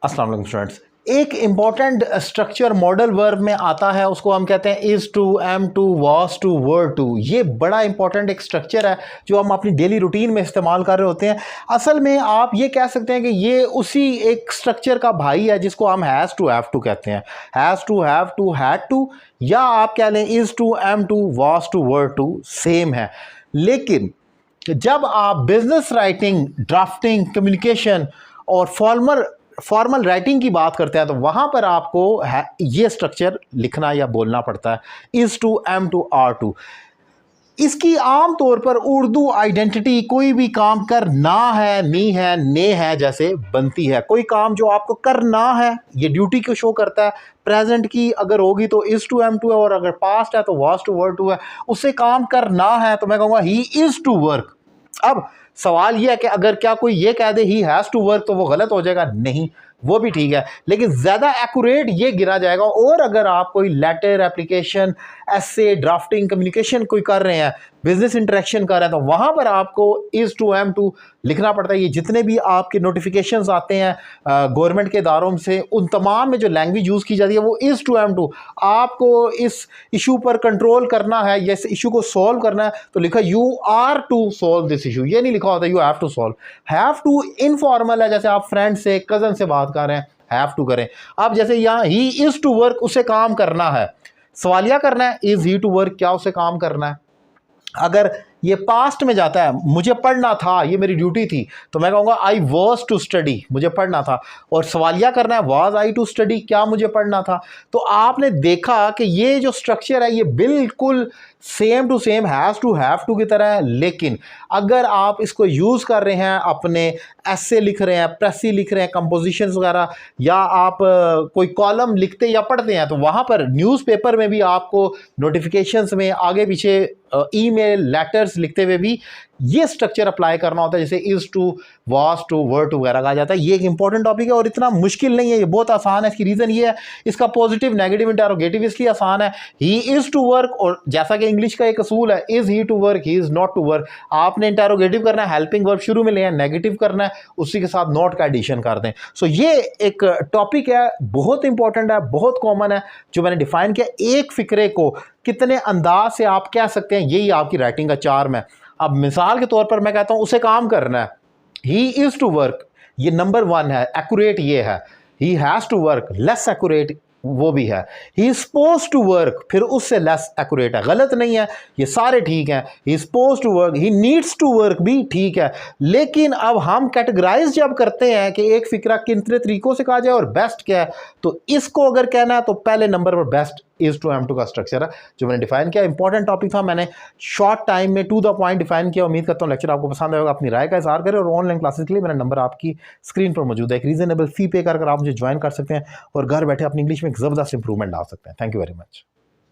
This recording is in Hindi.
अस्सलाम वालेकुम स्टूडेंट्स। एक इम्पॉर्टेंट स्ट्रक्चर मॉडल वर्ब में आता है, उसको हम कहते हैं is to, am to, was to, were to. ये बड़ा इंपॉर्टेंट एक स्ट्रक्चर है जो हम अपनी डेली रूटीन में इस्तेमाल कर रहे होते हैं। असल में आप ये कह सकते हैं कि ये उसी एक स्ट्रक्चर का भाई है जिसको हम हैज़ टू, हैव टू कहते हैं। Has to, have to, had to, या आप कह लें is to, am to, was to, were to, same है। लेकिन जब आप बिजनेस राइटिंग, ड्राफ्टिंग, कम्युनिकेशन और फॉर्मल राइटिंग की बात करते हैं तो वहां पर आपको ये स्ट्रक्चर लिखना या बोलना पड़ता है, is to, am to, are to. इसकी आम तौर पर उर्दू आइडेंटिटी कोई भी काम करना है, नी है, ने है जैसे बनती है। कोई काम जो आपको करना है ये ड्यूटी को शो करता है। प्रेजेंट की अगर होगी तो इज टू, एम टू है, और अगर पास्ट है तो वाज टू, वर टू है। उससे काम करना है तो मैं कहूँगा ही इज टू वर्क। अब सवाल यह है कि अगर क्या कोई ये कह दे ही हैज़ टू वर्क तो वो गलत हो जाएगा? नहीं, वो भी ठीक है, लेकिन ज़्यादा एक्यूरेट ये गिना जाएगा। और अगर आप कोई लेटर, एप्लीकेशन, एसे, ड्राफ्टिंग, कम्युनिकेशन कोई कर रहे हैं, बिजनेस इंटरेक्शन कर रहे हैं, तो वहाँ पर आपको इज़ टू, एम टू लिखना पड़ता है। ये जितने भी आपके नोटिफिकेशंस आते हैं गवर्नमेंट के इदारों से, उन तमाम में जो लैंग्वेज यूज़ की जाती है वो इज़ टू, एम टू। आपको इस इशू पर कंट्रोल करना है या इस इशू को सॉल्व करना है तो लिखा you are to solve this issue, ये नहीं लिखा होता you have to solve. Have to informal है, जैसे आप फ्रेंड से, कज़न से बात कर रहे हैं, हैव टू करें। अब जैसे यहाँ ही इज़ टू वर्क, उसे काम करना है। सवालिया करना है इज़ ही टू वर्क, क्या उसे काम करना है? अगर ये पास्ट में जाता है, मुझे पढ़ना था, ये मेरी ड्यूटी थी, तो मैं कहूँगा आई वॉज टू स्टडी, मुझे पढ़ना था। और सवालिया करना है वाज आई टू स्टडी, क्या मुझे पढ़ना था? तो आपने देखा कि ये जो स्ट्रक्चर है ये बिल्कुल same to same has to, have to की तरह है। लेकिन अगर आप इसको यूज़ कर रहे हैं, अपने ऐसे लिख रहे हैं, प्रेसी लिख रहे हैं, कंपोजिशंस वगैरह, या आप कोई कॉलम लिखते या पढ़ते हैं, तो वहाँ पर न्यूज़पेपर में भी आपको नोटिफिकेशंस में आगे पीछे ईमेल, लेटर्स लिखते हुए भी ये स्ट्रक्चर अप्लाई करना होता है, जैसे is to, was to, were to वगैरह कहा जाता है। ये एक इंपॉर्टेंट टॉपिक है और इतना मुश्किल नहीं है, ये बहुत आसान है। इसकी रीज़न ये है, इसका पॉजिटिव, नेगेटिव, इंटरोगेटिव इसलिए आसान है। ही इज़ टू वर्क, और जैसा कि इंग्लिश का एक असूल है, is he to work, he is not to work. आपने इंटरोगेटिव करना है, हेल्पिंग वर्ब शुरू में लें, नेगेटिव करना है, उसी के साथ नॉट का एडिशन कर दें। सो ये एक टॉपिक है, बहुत इंपॉर्टेंट है, बहुत कॉमन है, जो मैंने डिफाइन किया। एक फिक्रे को कितने अंदाज से आप कह सकते हैं, यही आपकी राइटिंग का चार्म है। अब मिसाल के तौर पर मैं कहता हूं उसे काम करना है, ही इज टू वर्क, ये नंबर वन है, एक्यूरेट ये है। He has to work, less accurate वो भी है। He is suppose to work, फिर उससे लेस एक्यूरेट है, गलत नहीं है, ये सारे ठीक हैं। He is suppose to work, he needs to work भी ठीक है। लेकिन अब हम कैटेगराइज जब करते हैं कि एक फिक्रा कितने तरीकों से कहा जाए और बेस्ट क्या है, तो इसको अगर कहना है तो पहले नंबर पर best is to, am to का स्ट्रक्चर है जो मैंने डिफाइन किया। इंपॉर्टेंट टॉपिक था, मैंने शॉर्ट टाइम में टू द पॉइंट डिफाइन किया। उम्मीद करता हूँ लेक्चर आपको पसंद आएगा। अपनी राय का इज़हार करें, और ऑनलाइन क्लासेस के लिए मेरा नंबर आपकी स्क्रीन पर मौजूद है। एक रीजनेबल फी पे कर आप मुझे ज्वाइन कर सकते हैं और घर बैठे अपनी इंग्लिश में एक ज़बरदस्त इंप्रूवमेंट ला सकते हैं। Thank you very much.